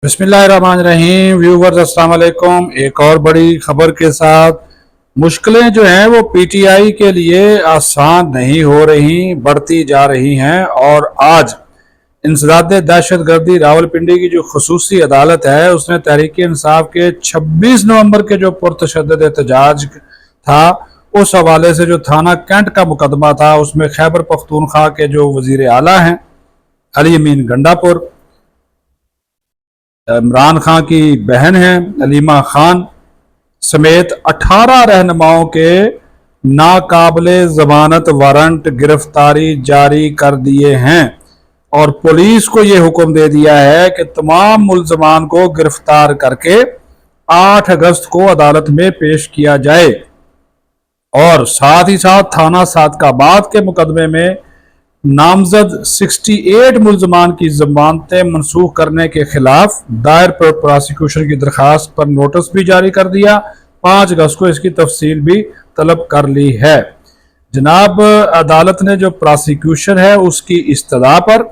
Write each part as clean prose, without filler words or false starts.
बिस्मिल्लाहिर्रहमानिर्रहीम। व्यूवर्स अस्सलाम वालेकुम। एक और बड़ी खबर के साथ, मुश्किलें जो हैं वो पीटीआई के लिए आसान नहीं हो रही, बढ़ती जा रही हैं। और आज इंसदाद दहशतगर्दी रावलपिंडी की जो खसूसी अदालत है उसने तहरीक इंसाफ के 26 नवंबर के जो पुरतशद्दद एहतजाज था उस हवाले से जो थाना कैंट का मुकदमा था उसमें खैबर पख्तूनख्वा के जो वजीर आला हैं अली अमीन गंडापुर, इमरान खान की बहन है अलीमा खान समेत 18 रहनुमाओं के नाकाबिले जमानत वारंट गिरफ्तारी जारी कर दिए हैं। और पुलिस को यह हुक्म दे दिया है कि तमाम मुल्ज़मान को गिरफ्तार करके 8 अगस्त को अदालत में पेश किया जाए। और साथ ही साथ थाना सादकाबाद के मुकदमे में नामजद 68 मुल्ज़मान की जमानतें मनसूख करने के खिलाफ दायर प्रोसिक्यूशन की दरखास्त पर नोटिस भी जारी कर दिया। 5 अगस्त को इसकी तफसील भी तलब कर ली है। जनाब अदालत ने जो प्रोसिक्यूशन है उसकी इस्तदा पर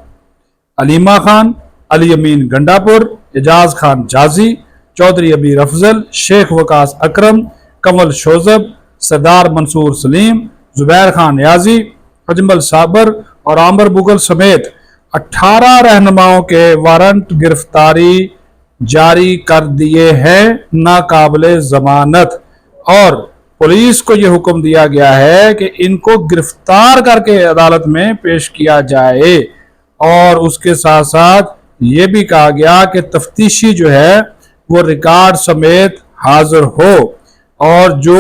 अलीमा खान, अली अमीन गंडापुर, एजाज खान जाजी, चौधरी अबीर अफजल, शेख वकास अकरम, कमल शोजब, सरदार मंसूर सलीम, जुबैर खान याजी, अजमल साबर और आमर मुगल समेत 18 रहनुमाओं के वारंट गिरफ्तारी जारी कर दिए हैं नाकाबिले जमानत। और पुलिस को यह हुक्म दिया गया है कि इनको गिरफ्तार करके अदालत में पेश किया जाए। और उसके साथ साथ ये भी कहा गया कि तफ्तीशी जो है वो रिकॉर्ड समेत हाजिर हो। और जो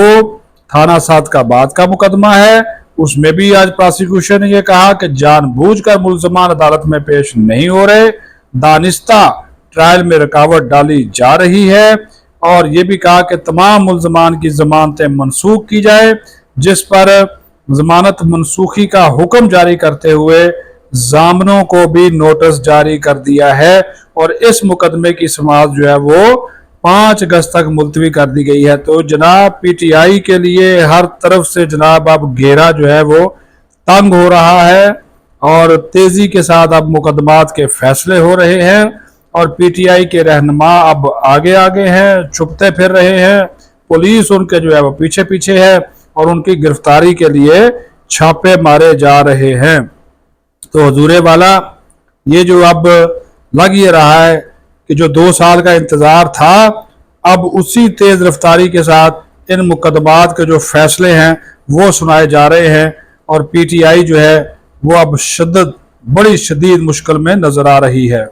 थाना सादकाबाद का मुकदमा है उसमें भी आज प्रोसिक्यूशन ने यह कहा कि जानबूझकर मुल्ज़मान अदालत में पेश नहीं हो रहे, दानिस्ता ट्रायल में रुकावट डाली जा रही है। और ये भी कहा कि तमाम मुल्ज़मान की जमानतें मनसूख की जाए, जिस पर जमानत मनसूखी का हुक्म जारी करते हुए जामनों को भी नोटिस जारी कर दिया है। और इस मुकदमे की समाअत जो है वो 5 अगस्त तक मुलतवी कर दी गई है। तो जनाब पीटीआई के लिए हर तरफ से जनाब अब घेरा जो है वो तंग हो रहा है और तेजी के साथ अब मुकदमात के फैसले हो रहे हैं। और पीटीआई के रहनुमा अब आगे आगे हैं, छुपते फिर रहे हैं, पुलिस उनके जो है वो पीछे पीछे है और उनकी गिरफ्तारी के लिए छापे मारे जा रहे हैं। तो हुजूरे वाला ये जो अब लग ये रहा है कि जो 2 साल का इंतजार था अब उसी तेज रफ्तारी के साथ इन मुकदमात के जो फैसले हैं वो सुनाए जा रहे हैं। और पीटीआई जो है वो अब बड़ी शदीद मुश्किल में नजर आ रही है।